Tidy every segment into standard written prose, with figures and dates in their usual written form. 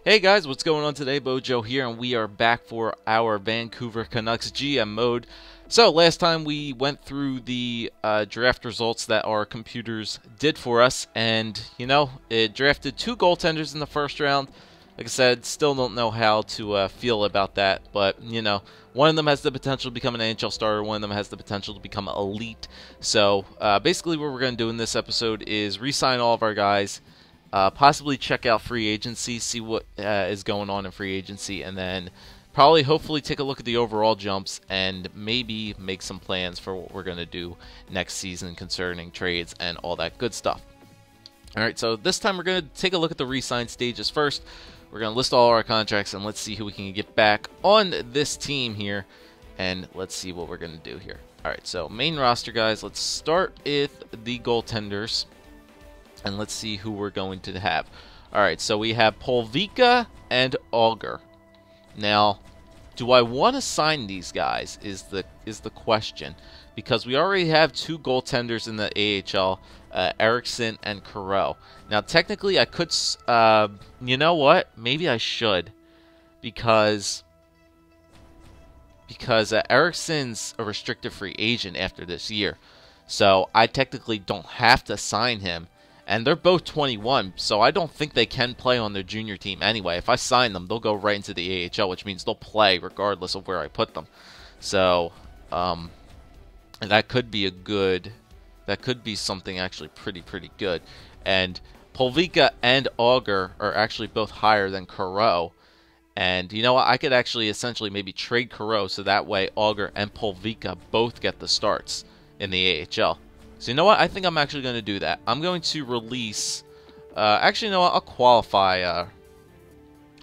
Hey guys, what's going on today? BOJoeKO here, and we are back for our Vancouver Canucks GM mode. So, last time we went through the draft results that our computers did for us, and, it drafted two goaltenders in the first round. Like I said, still don't know how to feel about that, but, one of them has the potential to become an NHL starter, one of them has the potential to become elite. So, basically what we're going to do in this episode is re-sign all of our guys, possibly check out free agency, see what is going on in free agency, and then probably hopefully take a look at the overall jumps and maybe make some plans for what we're going to do next season concerning trades and all that good stuff. Alright, so this time we're going to take a look at the re-sign stages first. We're going to list all our contracts and let's see who we can get back on this team here, and let's see what we're going to do here. Alright, so main roster guys, let's start with the goaltenders. And let's see who we're going to have. Alright, so we have BOJoeKO and Auger. Now, do I want to sign these guys is the question. Because we already have two goaltenders in the AHL, Eriksson and Carreau. Now, technically, I could... you know what? Maybe I should. Because Eriksson's a restricted free agent after this year. So, I technically don't have to sign him. And they're both 21, so I don't think they can play on their junior team anyway. If I sign them, they'll go right into the AHL, which means they'll play regardless of where I put them. So, that could be that could be something actually pretty good. And BOJoeKO and Auger are actually both higher than Carreau. And you know what? I could actually essentially maybe trade Carreau so that way Auger and BOJoeKO both get the starts in the AHL. So you know what? I think I'm actually going to do that. I'm going to release... actually, you know what? I'll qualify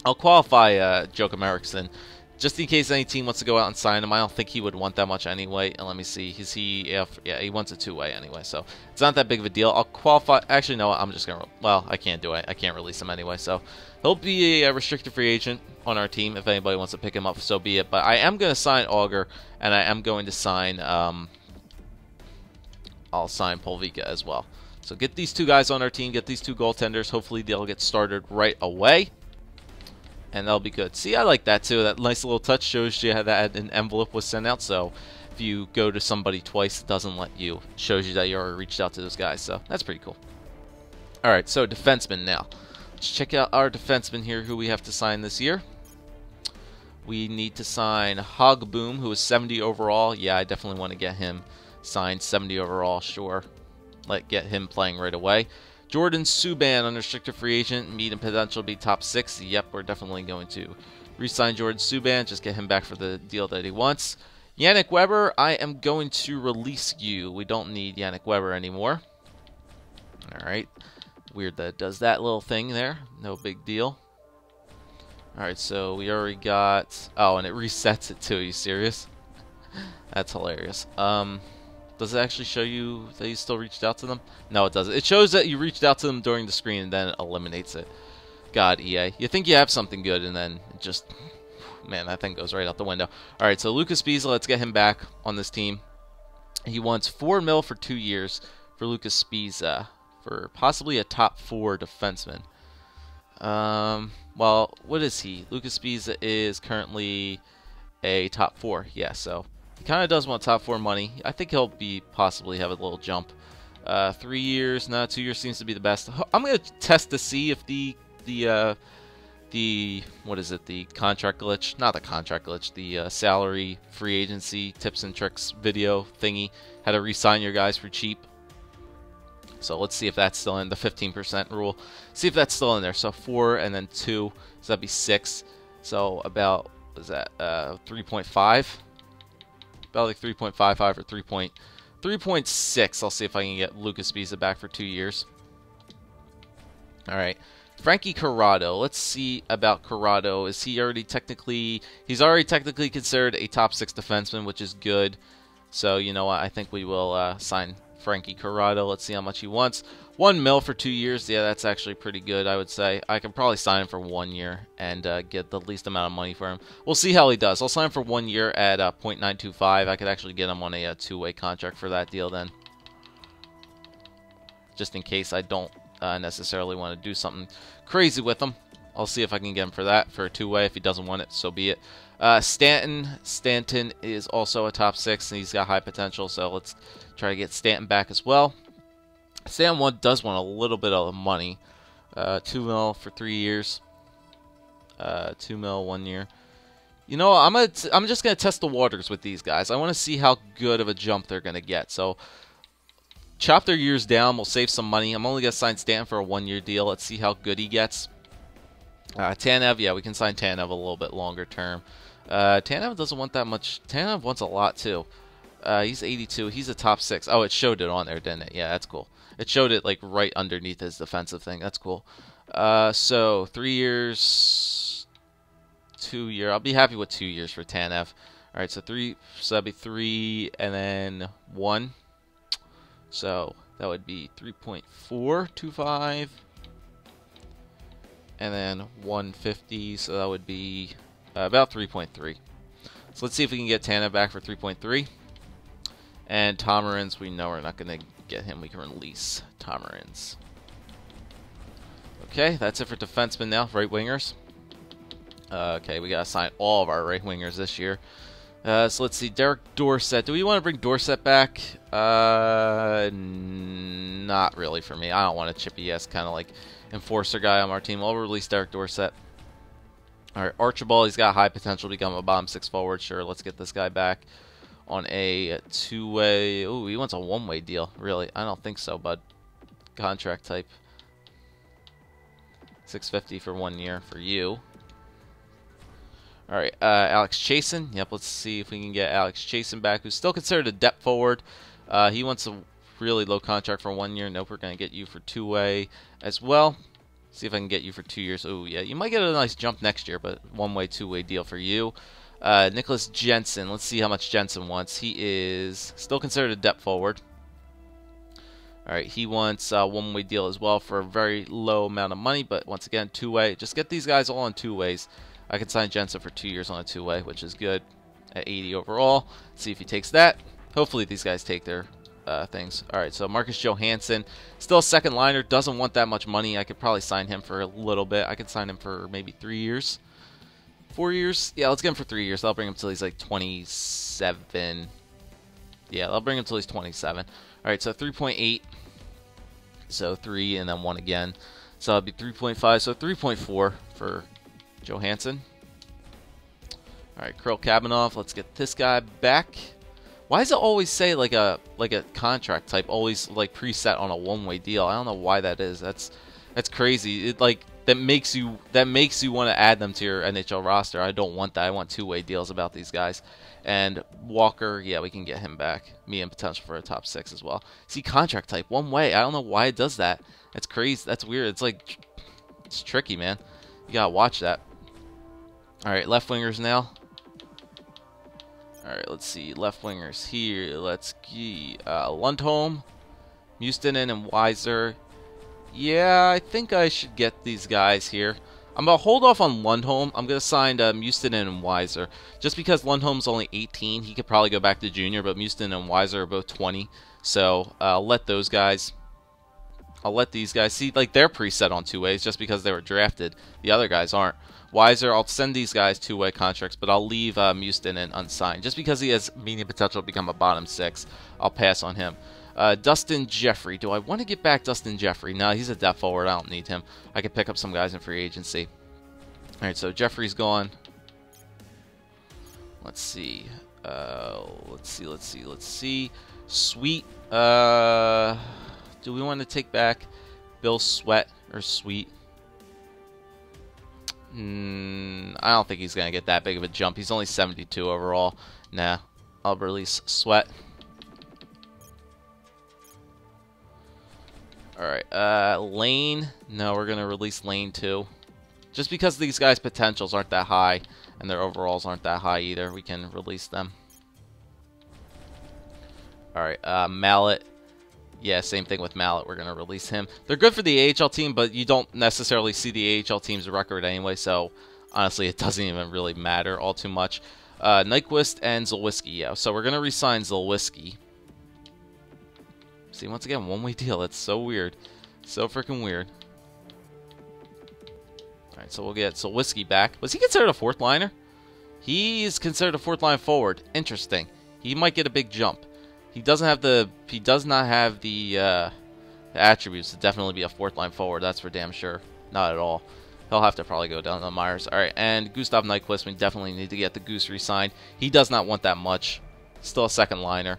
Joakim Eriksson, just in case any team wants to go out and sign him. I don't think he would want that much anyway. And let me see. Is he... yeah, he wants a two-way anyway, so it's not that big of a deal. I'll qualify... Actually, no, I'm just going to... Well, I can't do it. I can't release him anyway, so he'll be a restricted free agent on our team. If anybody wants to pick him up, so be it. But I am going to sign Auger, and I am going to sign... I'll sign BOJoeKO as well. So get these two guys on our team, get these two goaltenders. Hopefully they'll get started right away. And that'll be good. See, I like that too. That nice little touch shows you how that an envelope was sent out. So if you go to somebody twice, it doesn't let you. It shows you that you already reached out to those guys. So that's pretty cool. Alright, so defensemen now. Let's check out our defensemen here who we have to sign this year. We need to sign Hogboom, who is 70 overall. Yeah, I definitely want to get him signed. 70 overall, sure. Get him playing right away. Jordan Subban, unrestricted free agent, medium potential to be top 6. Yep, we're definitely going to re-sign Jordan Subban, just get him back for the deal that he wants. Yannick Weber, I am going to release you. We don't need Yannick Weber anymore. Alright. Weird that it does that little thing there. No big deal. Alright, so we already got... Oh, and it resets it too. Are you serious? That's hilarious. Does it actually show you that you still reached out to them? No, it doesn't. It shows that you reached out to them during the screen and then it eliminates it. God, EA. You think you have something good and then it just... Man, that thing goes right out the window. Alright, so Lucas Spiezza, let's get him back on this team. He wants $4 million for 2 years for Lucas Spiezza, for possibly a top 4 defenseman. Well, what is he? Lucas Spiezza is currently a top 4. Yeah, so... He kind of does want top 4 money. I think he'll possibly have a little jump. 3 years, no, 2 years seems to be the best. I'm gonna test to see if the what is it? The contract glitch? Not the contract glitch. The salary free agency tips and tricks video thingy. How to re-sign your guys for cheap. So let's see if that's still in the 15% rule. See if that's still in there. So 4 and then 2, so that'd be 6. So about what is that? 3.5. About like 3.55 or 3.6. I'll see if I can get Lucas Spiezza back for 2 years. Alright. Frankie Corrado. Let's see about Corrado. Is he already technically... He's already technically considered a top 6 defenseman, which is good. So, you know what? I think we will sign Frankie Corrado. Let's see how much he wants. $1 million for 2 years. Yeah, that's actually pretty good, I would say. I can probably sign him for 1 year and get the least amount of money for him. We'll see how he does. I'll sign him for 1 year at 0.925. I could actually get him on a two-way contract for that deal then. Just in case I don't necessarily want to do something crazy with him. I'll see if I can get him for that, for a two-way. If he doesn't want it, so be it. Stanton is also a top 6, and he's got high potential, so let's try to get Stanton back as well. Stanton does want a little bit of money. 2 mil for 3 years. 2 mil 1 year. You know, I'm just gonna test the waters with these guys. I want to see how good of a jump they're gonna get. So chop their years down. We'll save some money. I'm only gonna sign Stanton for a 1-year deal. Let's see how good he gets. Tanev, yeah, we can sign Tanev a little bit longer term. Tanev doesn't want that much. Tanev wants a lot too. He's 82. He's a top 6. Oh, it showed it on there, didn't it? Yeah, that's cool. It showed it like right underneath his defensive thing. That's cool. So 3 years, 2 year. I'll be happy with 2 years for Tanev. All right, so that'd be 3 and then 1. So that would be 3.425. And then 150, so that would be about 3.3. So let's see if we can get Tanev back for 3.3. And Tomarins, we know we're not going to get him. We can release Tomarins. Okay, that's it for defensemen now. Right wingers. Okay, we got to sign all of our right wingers this year. So let's see. Derek Dorsett. Do we want to bring Dorsett back? Not really for me. I don't want a chippy ass kind of like enforcer guy on our team. I'll release Derek Dorsett. Alright, Archibald, he's got high potential to become a bottom 6 forward. Sure, let's get this guy back on a 2-way. Ooh, he wants a 1-way deal. Really? I don't think so, bud. Contract type. $650 for 1 year for you. Alright, Alex Chasen. Yep, let's see if we can get Alex Chasen back, who's still considered a depth forward. He wants a really low contract for 1 year. Nope, we're going to get you for 2-way as well. See if I can get you for 2 years. Oh, yeah, you might get a nice jump next year, but 1-way, 2-way deal for you. Nicholas Jensen. Let's see how much Jensen wants. He is still considered a depth forward. Alright, he wants a 1-way deal as well for a very low amount of money, but once again, 2-way. Just get these guys all on 2-ways. I can sign Jensen for 2 years on a 2-way, which is good at 80 overall. See if he takes that. Hopefully these guys take their things. Alright, so Marcus Johansson, still a second liner, doesn't want that much money. I could probably sign him for a little bit. I could sign him for maybe 3 years. 4 years? Yeah, let's get him for 3 years. I'll bring him till he's like 27. Yeah, I'll bring him till he's 27. Alright, so 3.8. So 3 and then 1 again. So that'll be 3.5. So 3.4 for Johansson. Alright, Kirill Kabanov. Let's get this guy back. Why does it always say like a contract type always like preset on a 1-way deal? I don't know why that is. That's crazy. It like that makes you want to add them to your NHL roster. I don't want that. I want 2-way deals about these guys. And Walker, yeah, we can get him back. Me and potential for a top 6 as well. See, contract type 1-way. I don't know why it does that. That's crazy. That's weird. It's like it's tricky, man. You gotta watch that. All right, left wingers now. Alright, let's see. Left wingers here. Let's see. Lundholm, Mustinen, and Weiser. Yeah, I think I should get these guys here. I'm going to hold off on Lundholm. I'm going to sign Mustinen and Weiser. Just because Lundholm's only 18, he could probably go back to junior, but Mustinen and Weiser are both 20. So I'll let those guys. I'll let these guys see. Like, they're preset on 2-ways just because they were drafted. The other guys aren't. Weiser, I'll send these guys 2-way contracts, but I'll leave Mustinen unsigned. Just because he has medium potential to become a bottom 6, I'll pass on him. Dustin Jeffrey. Do I want to get back Dustin Jeffrey? No, he's a depth forward. I don't need him. I could pick up some guys in free agency. Alright, so Jeffrey's gone. Let's see. Let's see. Sweet. Do we want to take back Bill Sweat or Sweet? I don't think he's going to get that big of a jump. He's only 72 overall. Nah, I'll release Sweat. Alright, Lane. No, we're going to release Lane too. Just because these guys' potentials aren't that high and their overalls aren't that high either, we can release them. Alright, Mallet. Yeah, same thing with Mallet. We're going to release him. They're good for the AHL team, but you don't necessarily see the AHL team's record anyway, so honestly, it doesn't even really matter all too much. Nyquist and Zalewski, yeah. So we're going to re-sign Zalewski. See, once again, 1-way deal. That's so weird. So freaking weird. Alright, so we'll get Whiskey back. Was he considered a fourth liner? He's considered a fourth line forward. Interesting. He might get a big jump. He does not have the attributes to definitely be a fourth line forward. That's for damn sure. Not at all. He'll have to probably go down to the Myers. Alright, and Gustav Nyquist, we definitely need to get the Goose re-signed. He does not want that much. Still a second liner.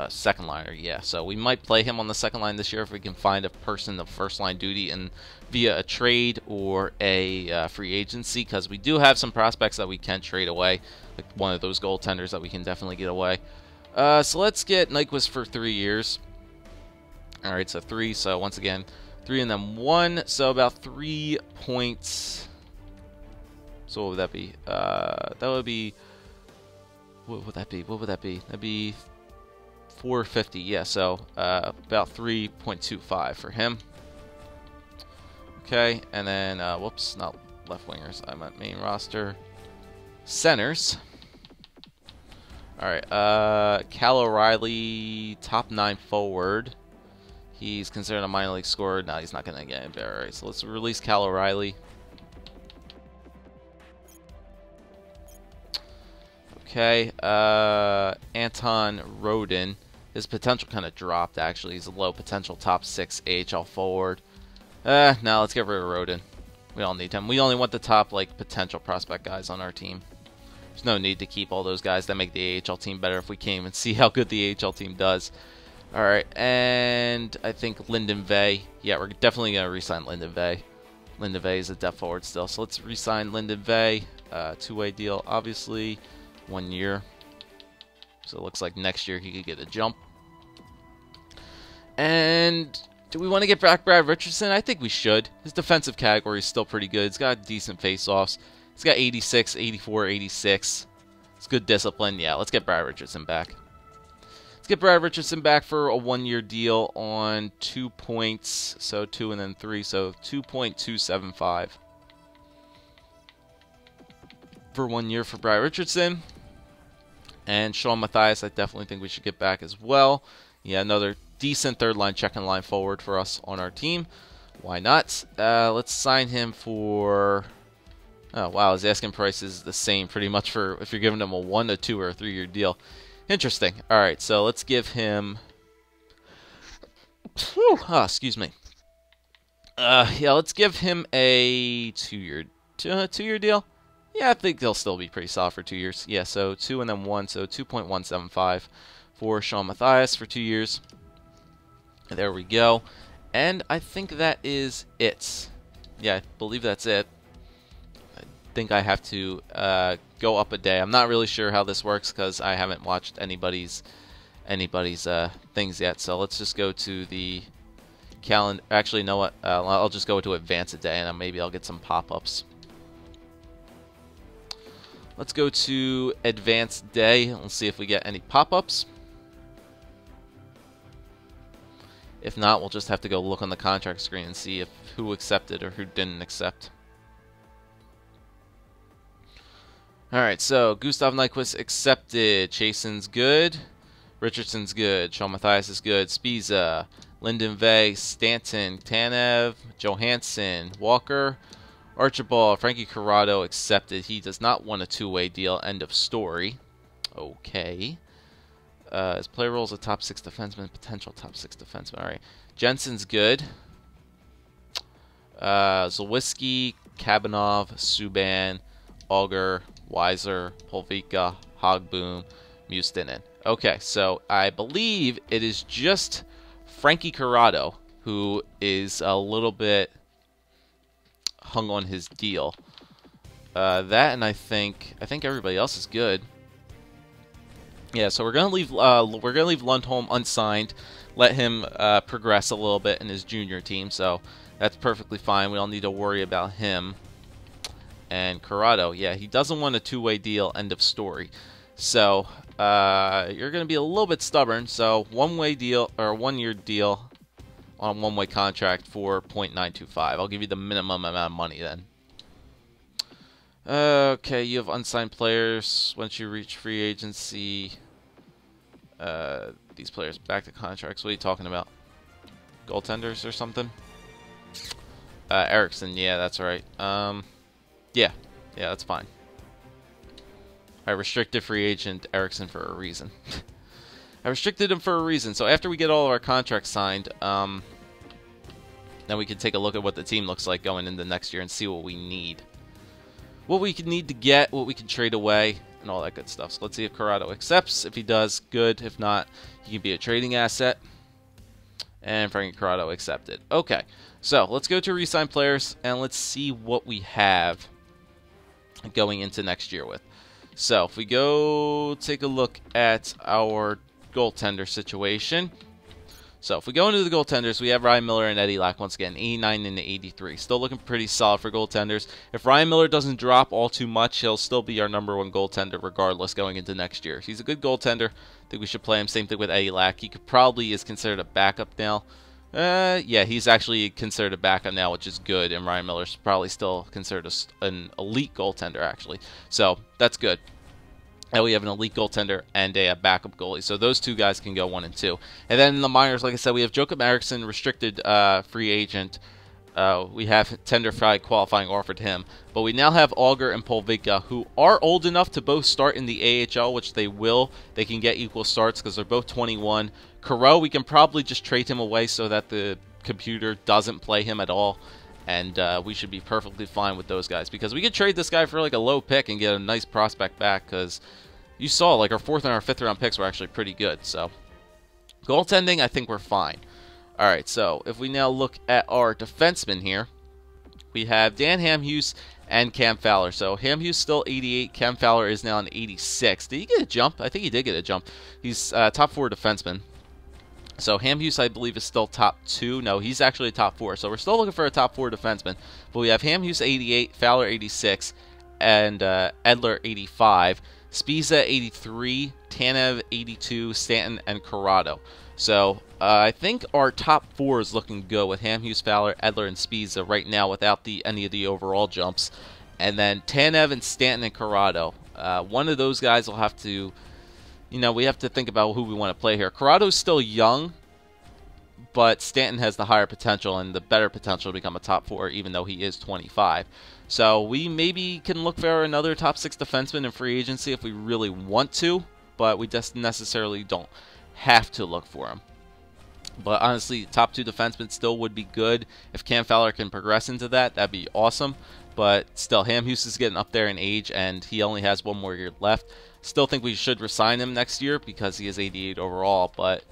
Second liner, yeah. So we might play him on the second line this year if we can find a person of first line duty and via a trade or a free agency, because we do have some prospects that we can trade away, like one of those goaltenders that we can definitely get away. So let's get Nyquist for 3 years. All right, so 3. So once again, 3 and then 1. So about 3 points. So what would that be? That would be. What would that be? What would that be? That'd be 450. Yeah. So about 3.25 for him. Okay, and then whoops, not left wingers. I meant main roster. Centers. All right. Cal O'Reilly, top 9 forward. He's considered a minor league scorer. No, he's not going to get any better. All right, so let's release Cal O'Reilly. Okay, Anton Rodin. His potential kind of dropped, actually. He's a low potential top 6 AHL forward. Now let's get rid of Rodin. We don't need him. We only want the top, like, potential prospect guys on our team. There's no need to keep all those guys that make the AHL team better if we can't even see how good the AHL team does. Alright, and I think Lyndon Vey. Yeah, we're definitely going to re-sign Lyndon Vey. Lyndon Vey is a depth forward still. So let's re-sign Lyndon Vey. Two-way deal, obviously. 1 year. So it looks like next year he could get a jump. And do we want to get back Brad Richardson? I think we should. His defensive category is still pretty good. He's got decent face-offs. He's got 86, 84, 86. It's good discipline. Yeah, let's get Brad Richardson back. Let's get Brad Richardson back for a 1-year deal on 2 points. So 2 and then 3. So 2.275 for 1 year for Brad Richardson. And Sean Matthias, I definitely think we should get back as well. Yeah, another decent third line, second line forward for us on our team. Why not? Let's sign him for... Oh, wow, his asking price is the same pretty much for if you're giving him a 1, a 2, or a 3-year deal. Interesting. All right, so let's give him... excuse me. Yeah, let's give him a 2-year deal. Yeah, I think they'll still be pretty solid for 2 years. Yeah, so 2 and then 1, so 2.175 for Sean Matthias for 2 years. There we go. And I think that is it. Yeah, I believe that's it. I think I have to go up a day. I'm not really sure how this works because I haven't watched anybody's things yet. So let's just go to the calendar. Actually, you know what? I'll just go to advance a day, and maybe I'll get some pop-ups. Let's go to advanced day. Let's see if we get any pop-ups. If not, we'll just have to go look on the contract screen and see if who accepted or who didn't accept. Alright, so Gustav Nyquist accepted. Chasen's good. Richardson's good. Sean Matthias is good. Spiza, Lyndon Vey, Stanton, Tanev, Johansson, Walker, Archibald, Frankie Corrado accepted. He does not want a 2-way deal. End of story. Okay. His play role is a top 6 defenseman, potential top 6 defenseman. All right. Jensen's good. Zalewski, Kabanov, Subban, Auger, Weiser, Polvika, Hogboom, Mustinen. Okay, so I believe it is just Frankie Corrado who is a little bit hung on his deal. That and I think everybody else is good. Yeah, so we're gonna leave Lundholm unsigned, let him progress a little bit in his junior team. So that's perfectly fine. We don't need to worry about him. And Corrado, yeah, he doesn't want a 2-way deal. End of story. So you're gonna be a little bit stubborn. So 1-way deal or 1-year deal on a 1-way contract for 0.925. I'll give you the minimum amount of money then. Okay, you have unsigned players. Once you reach free agency, these players back to contracts. What are you talking about? Goaltenders or something? Erickson, yeah, that's right. Yeah, that's fine. I restricted free agent Erickson for a reason. I restricted him for a reason. So after we get all of our contracts signed, then we can take a look at what the team looks like going into next year and see what we need. What we can need to get, what we can trade away, and all that good stuff. So let's see if Corrado accepts. If he does, good. If not, he can be a trading asset. And Frankie Corrado accepted. Okay, so let's go to resign players, and let's see what we have going into next year with. So if we go take a look at our goaltender situation. So if we go into the goaltenders, we have Ryan Miller and Eddie Lack once again, 89 and 83. Still looking pretty solid for goaltenders. If Ryan Miller doesn't drop all too much, he'll still be our #1 goaltender regardless going into next year. He's a good goaltender. I think we should play him. Same thing with Eddie Lack. He probably is considered a backup now. Yeah, he's actually considered a backup now, which is good. And Ryan Miller's probably still considered an elite goaltender, actually. So that's good. And we have an elite goaltender and a backup goalie. So those two guys can go 1 and 2. And then in the minors, like I said, we have Jacob Erickson, restricted free agent. We have tender fry qualifying offered him. But we now have Auger and Polvika, who are old enough to both start in the AHL, which they will. They can get equal starts because they're both 21. Carreau, we can probably just trade him away so that the computer doesn't play him at all. And we should be perfectly fine with those guys. Because we could trade this guy for like a low pick and get a nice prospect back. Because you saw like our 4th and our 5th round picks were actually pretty good. So goaltending, I think we're fine. Alright, so if we now look at our defensemen here, we have Dan Hamhuis and Cam Fowler. So Hamhuis still 88, Cam Fowler is now an 86. Did he get a jump? I think he did get a jump. He's top 4 defenseman. So Hamhuis, I believe, is still top 2. No, he's actually top 4. So we're still looking for a top 4 defenseman. But we have Hamhuis 88, Fowler 86, and Edler 85. Spiza 83, Tanev 82, Stanton, and Corrado. So I think our top 4 is looking good with Hamhuis, Fowler, Edler, and Spiza right now without any of the overall jumps. And then Tanev and Stanton and Corrado. One of those guys will have to, we have to think about who we want to play here. Corrado's still young, but Stanton has the higher potential and the better potential to become a top 4, even though he is 25. So we maybe can look for another top 6 defenseman in free agency if we really want to, but we just necessarily don't have to look for him. But honestly, top 2 defensemen still would be good. If Cam Fowler can progress into that, that'd be awesome. But still, Hamhuis is getting up there in age, and he only has 1 more year left. Still think we should resign him next year because he is 88 overall. But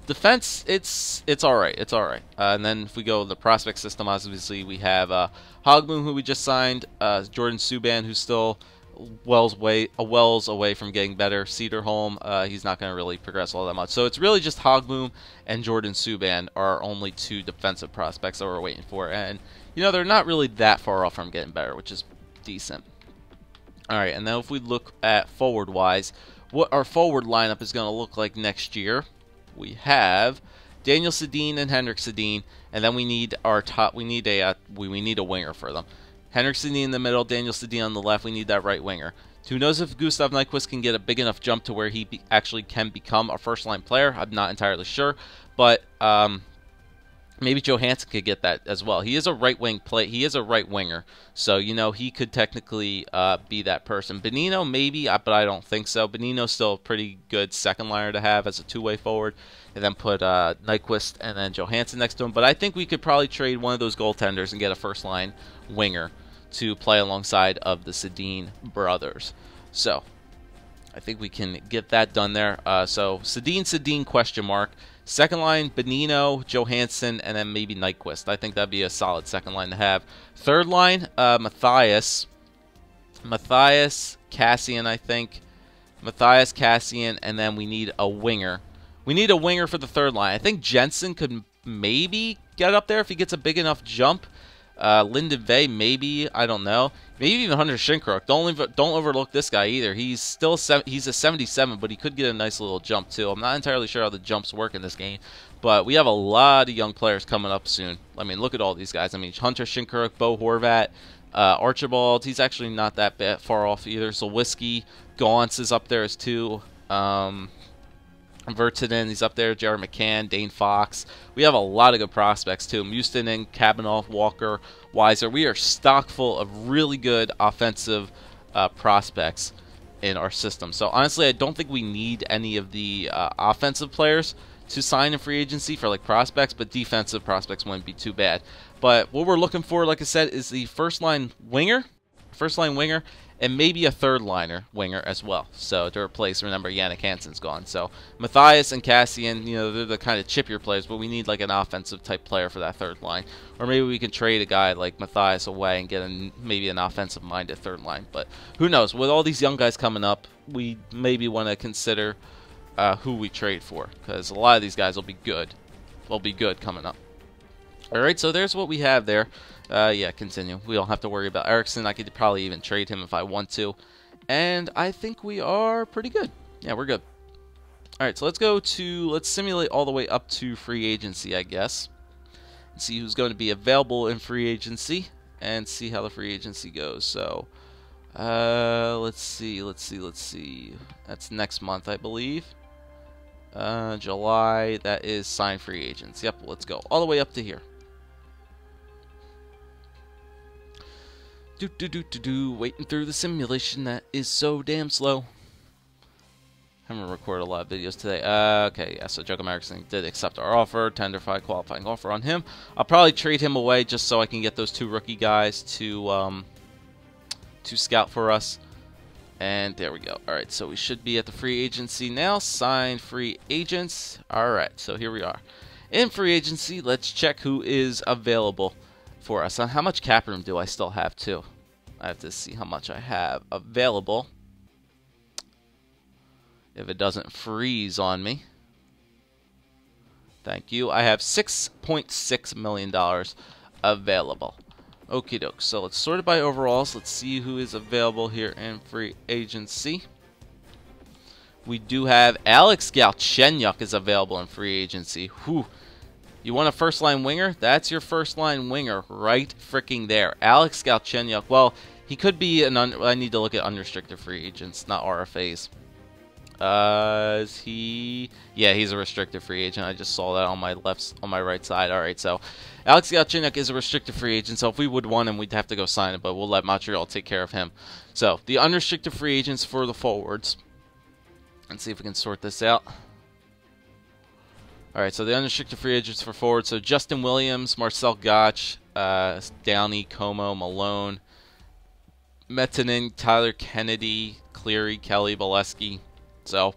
defense, it's all right. It's all right. And then if we go to the prospect system, obviously we have Hogmoon, who we just signed, Jordan Subban, who's still wells away from getting better. Cedarholm, he's not going to really progress all that much. So it's really just Hogmoon and Jordan Subban are only 2 defensive prospects that we're waiting for. And, they're not really that far off from getting better, which is decent. All right, and then if we look at forward-wise, what our forward lineup is going to look like next year, we have Daniel Sedin and Henrik Sedin, and then we need our top. We need a winger for them. Henrik Sedin in the middle, Daniel Sedin on the left. We need that right winger. Who knows if Gustav Nyquist can get a big enough jump to where he actually can become a first-line player? I'm not entirely sure, but maybe Johansson could get that as well. He is a right wing He is a right winger, so he could technically be that person. Benino maybe, but I don't think so. Benino's still a pretty good second liner to have as a 2-way forward, and then put Nyquist and then Johansson next to him. But I think we could probably trade one of those goaltenders and get a first line winger to play alongside of the Sedin brothers. So I think we can get that done there. So Sedin question mark. Second line, Benino, Johansson, and then maybe Nyquist. I think that'd be a solid second line to have. Third line, Matthias, Cassian, I think. Matthias, Cassian, and then we need a winger. We need a winger for the third line. I think Jensen could maybe get up there if he gets a big enough jump. Lyndon Vey, maybe. I don't know. Maybe even Hunter Shinkruk. Don't overlook this guy either. He's still he's a 77, but he could get a nice little jump too. I'm not entirely sure how the jumps work in this game, but we have a lot of young players coming up soon. I mean, look at all these guys. I mean, Hunter Shinkruk, Bo Horvat, Archibald. He's actually not that far off either. So Whiskey, Gaunce is up there as too. Vertinen, he's up there. Jared McCann, Dane Fox. We have a lot of good prospects too. Mustonen, Kavanaugh, Walker, Weiser. We are stock full of really good offensive prospects in our system. So honestly, I don't think we need any of the offensive players to sign in free agency for like prospects, but defensive prospects wouldn't be too bad. But what we're looking for, like I said, is the first line winger, and maybe a third liner winger as well. So to replace, remember, Yannick Hansen's gone. So Matthias and Cassian, you know, they're the kind of chippier players, but we need like an offensive type player for that third line. Or maybe we can trade a guy like Matthias away and get maybe an offensive minded third line. But who knows? With all these young guys coming up, we maybe want to consider who we trade for, because a lot of these guys will be good. Will be good coming up. All right, so there's what we have there. Yeah, continue. We don't have to worry about Eriksson. I could probably even trade him if I want to. And I think we are pretty good. Yeah, we're good. All right, so let's simulate all the way up to free agency, I guess. And see who's going to be available in free agency and see how the free agency goes. So, let's see. That's next month, I believe. July, that is sign free agents. Yep, let's go all the way up to here. Waiting through the simulation that is so damn slow. Haven't recorded a lot of videos today. Okay, yeah, so Joakim Eriksson did accept our offer, tenderfied qualifying offer on him. I'll probably trade him away just so I can get those 2 rookie guys to scout for us. And there we go. Alright, so we should be at the free agency now. Sign free agents. Alright, so here we are. In free agency, let's check who is available for us. How much cap room do I still have too? I have to see how much I have available. If it doesn't freeze on me. Thank you. I have $6.6 million available. Okie doke. So let's sort it by overalls. Let's see who is available here in free agency. We do have Alex Galchenyuk is available in free agency. Whew. You want a first-line winger? That's your first-line winger right freaking there. Alex Galchenyuk. Well, he could be an I need to look at unrestricted free agents, not RFAs. Is he? Yeah, he's a restricted free agent. I just saw that on my right side. All right, so Alex Galchenyuk is a restricted free agent. So if we would want him, we'd have to go sign him, but we'll let Montreal take care of him. So the unrestricted free agents for the forwards. Let's see if we can sort this out. All right, so the unrestricted free agents for forward. So Justin Williams, Marcel Gotch, Downey, Como, Malone, Mettinen, Tyler Kennedy, Cleary, Kelly, Bolesky. So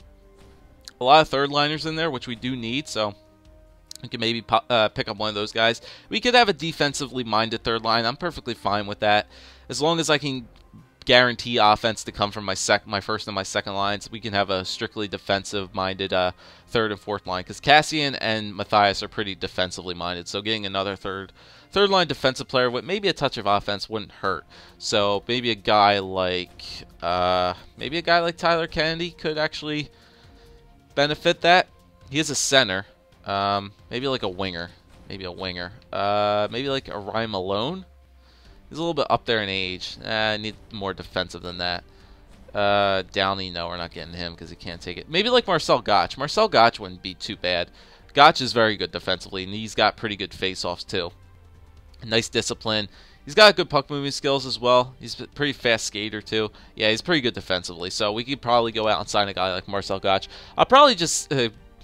a lot of third liners in there, which we do need. So we can maybe pick up one of those guys. We could have a defensively minded third line. I'm perfectly fine with that, as long as I can guarantee offense to come from my first and my second lines. We can have a strictly defensive-minded third and fourth line, because Cassian and Matthias are pretty defensively minded. So getting another third line defensive player with maybe a touch of offense wouldn't hurt. So maybe a guy like Tyler Kennedy could actually benefit that. He is a center. Maybe like a winger. Maybe like a Ryan Malone. He's a little bit up there in age. I need more defensive than that. Downey, no, we're not getting him because he can't take it. Maybe like Marcel Gotch. Marcel Gotch wouldn't be too bad. Gotch is very good defensively, and he's got pretty good face-offs too. Nice discipline. He's got good puck moving skills as well. He's a pretty fast skater too. Yeah, he's pretty good defensively. So we could probably go out and sign a guy like Marcel Gotch. I'll probably just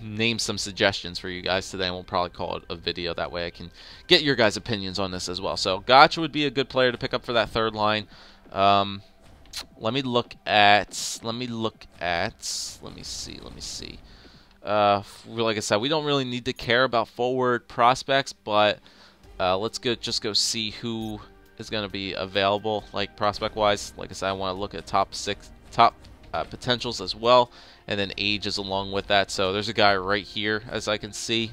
name some suggestions for you guys today, and we'll probably call it a video. That way I can get your guys' opinions on this as well. So Gotch would be a good player to pick up for that third line. Let me see. Like I said, we don't really need to care about forward prospects, but let's just go see who is going to be available, like prospect-wise. Like I said, I want to look at top potentials as well, and then ages along with that. So there's a guy right here, as I can see,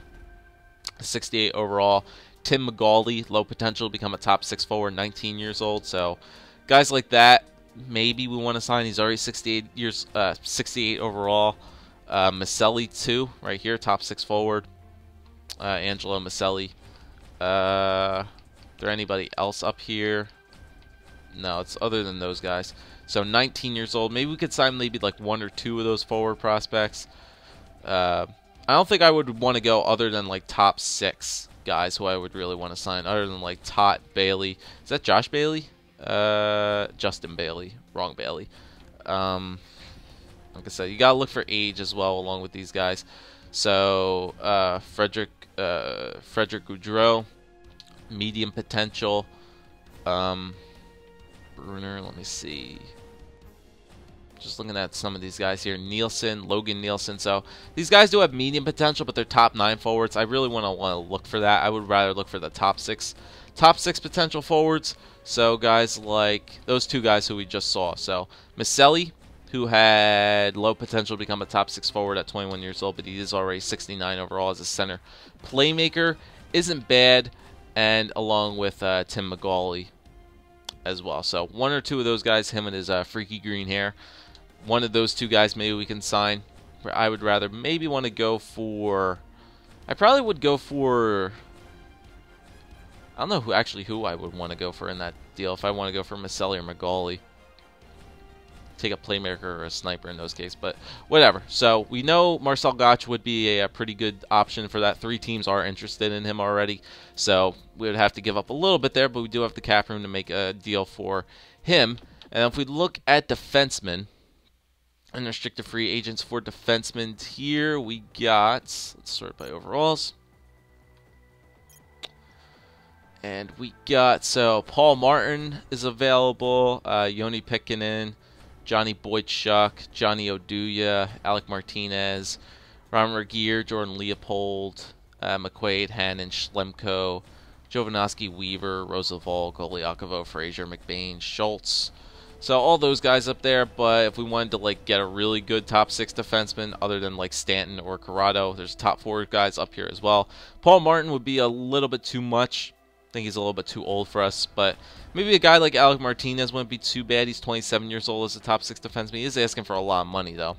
68 overall. Tim McGauley, low potential to become a top 6 forward, 19 years old. So guys like that, maybe we want to sign. He's already 68 overall. Maselli too, right here, top 6 forward. Angelo Maselli. Is there anybody else up here? No, it's other than those guys. So 19 years old. Maybe we could sign maybe like 1 or 2 of those forward prospects. I don't think I would want to go other than like top 6 guys who I would really want to sign, other than like Todd Bailey. Is that Josh Bailey? Justin Bailey. Wrong Bailey. Like I said, you gotta look for age as well along with these guys. So Frederick Gaudreau, medium potential. Bruner, let me see. Just looking at some of these guys here. Logan Nielsen. So these guys do have medium potential, but they're top 9 forwards. I really want to look for that. I would rather look for the top 6 potential forwards. So guys like those 2 guys who we just saw. So Maselli, who had low potential to become a top 6 forward at 21 years old, but he is already 69 overall as a center. Playmaker isn't bad, and along with Tim McGauley as well. So 1 or 2 of those guys, him and his freaky green hair, one of those 2 guys maybe we can sign. I would rather maybe want to go for, I probably would go for, I don't know who I would want to go for in that deal, if I want to go for Maselli or McGauley. Take a playmaker or a sniper in those cases, but whatever. So we know Marcel Gottsch would be a pretty good option for that. 3 teams are interested in him already, so we would have to give up a little bit there, but we do have the cap room to make a deal for him. And if we look at defensemen, unrestricted free agents for defensemen here, we got, let's sort by overalls. And we got, so Paul Martin is available, Joni Pikkinen, Johnny Boychuk, Johnny Oduya, Alec Martinez, Ron Regier, Jordan Leopold, McQuaid, Hannon, Schlemko, Jovanovski, Weaver, Roosevelt, Goliakovo, Frazier, McBain, Schultz. So all those guys up there, but if we wanted to like get a really good top 6 defenseman other than like Stanton or Corrado, there's top 4 guys up here as well. Paul Martin would be a little bit too much. I think he's a little bit too old for us, but maybe a guy like Alec Martinez wouldn't be too bad. He's 27 years old as a top 6 defenseman. He is asking for a lot of money though,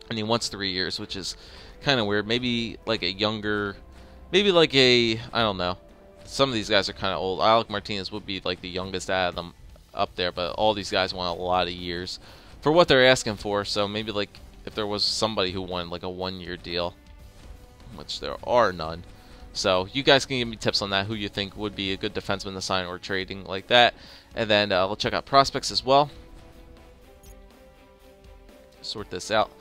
and he wants 3 years, which is kind of weird. Maybe like a younger, maybe like a, I don't know. Some of these guys are kind of old. Alec Martinez would be like the youngest out of them up there, but all these guys want a lot of years for what they're asking for. So maybe like if there was somebody who wanted like a 1-year deal, which there are none. So you guys can give me tips on that, who you think would be a good defenseman to sign or trading like that. And then we'll check out prospects as well. Sort this out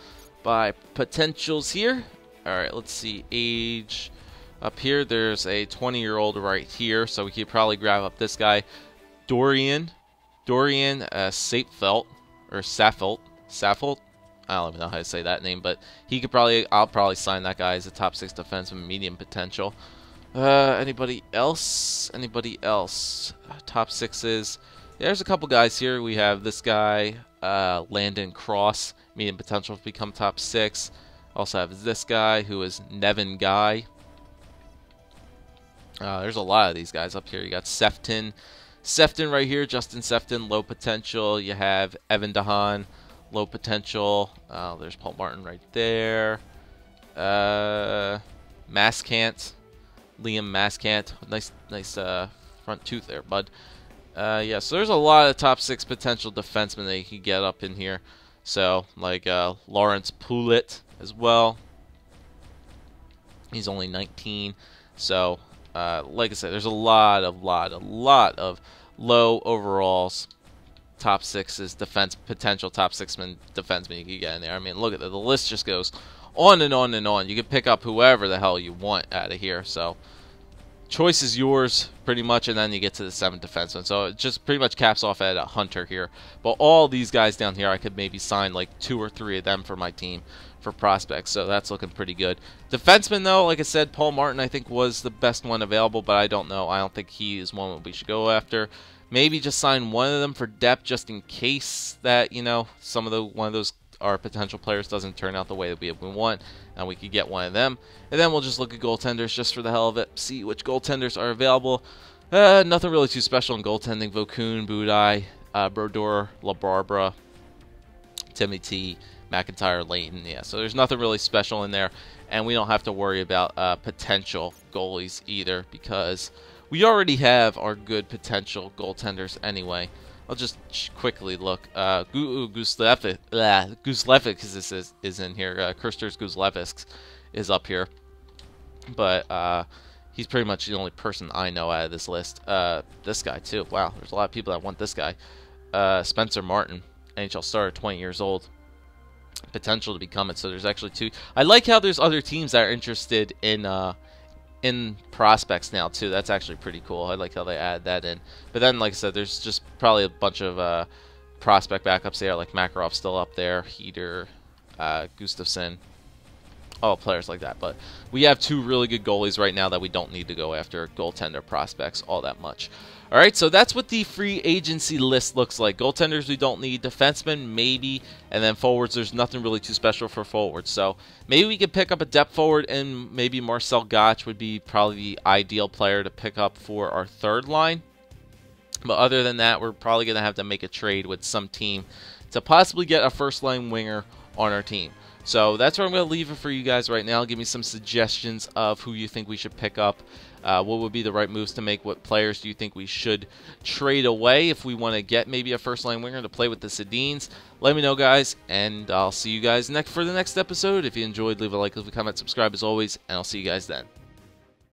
by potentials here. All right, let's see. Age up here, there's a 20-year-old right here, so we could probably grab up this guy, Dorian Saffeldt, or Saffeldt. I don't even know how to say that name, but he could probably, I'll probably sign that guy as a top 6 defenseman, medium potential. Anybody else? Top 6s. There's a couple guys here. We have this guy, Landon Cross, medium potential to become top 6. Also have this guy who is Nevin Guy. There's a lot of these guys up here. You got Sefton right here, Justin Sefton, low potential. You have Evan DeHaan, low potential. There's Paul Martin right there. Liam Maskant, nice front tooth there, bud. Yeah, so there's a lot of top 6 potential defensemen that you can get up in here. So like Lawrence Poulet as well. He's only 19. So like I said, there's a lot of low overalls, top 6s, potential top 6-man defensemen you can get in there. I mean, look at that. The list just goes on and on and on. You can pick up whoever the hell you want out of here. So choice is yours pretty much, and then you get to the 7th defenseman. So it just pretty much caps off at a Hunter here. But all these guys down here, I could maybe sign like 2 or 3 of them for my team for prospects. So that's looking pretty good. Defenseman though, like I said, Paul Martin I think was the best one available, but I don't know. I don't think he is one we should go after. Maybe just sign one of them for depth just in case that, you know, one of those our potential players doesn't turn out the way that we want, and we could get one of them. And then we'll just look at goaltenders just for the hell of it, see which goaltenders are available. Nothing really too special in goaltending. Vokoun, Budai, Brodeur, LaBarbera, Timmy T, McIntyre, Layton. Yeah, so there's nothing really special in there, and we don't have to worry about potential goalies either because we already have our good potential goaltenders anyway. I'll just quickly look. Guzlevik is in here. Kirsters Guzlevik is up here. But he's pretty much the only person I know out of this list. This guy, too. Wow, there's a lot of people that want this guy. Spencer Martin, NHL star, 20 years old. Potential to become it. So there's actually 2. I like how there's other teams that are interested in prospects now, too. That's actually pretty cool. I like how they add that in. But then, like I said, there's just probably a bunch of prospect backups there, like Makarov's still up there, Heater, Gustafsson, all players like that. But we have 2 really good goalies right now that we don't need to go after goaltender prospects all that much. All right, so that's what the free agency list looks like. Goaltenders we don't need, defensemen maybe, and then forwards there's nothing really too special for forwards. So maybe we could pick up a depth forward, and maybe Marcel Gotch would be probably the ideal player to pick up for our third line. But other than that, we're probably going to have to make a trade with some team to possibly get a first-line winger on our team. So that's where I'm going to leave it for you guys right now. Give me some suggestions of who you think we should pick up. What would be the right moves to make? What players do you think we should trade away if we want to get maybe a first-line winger to play with the Sedins? Let me know, guys, and I'll see you guys for the next episode. If you enjoyed, leave a like, leave a comment, subscribe as always, and I'll see you guys then.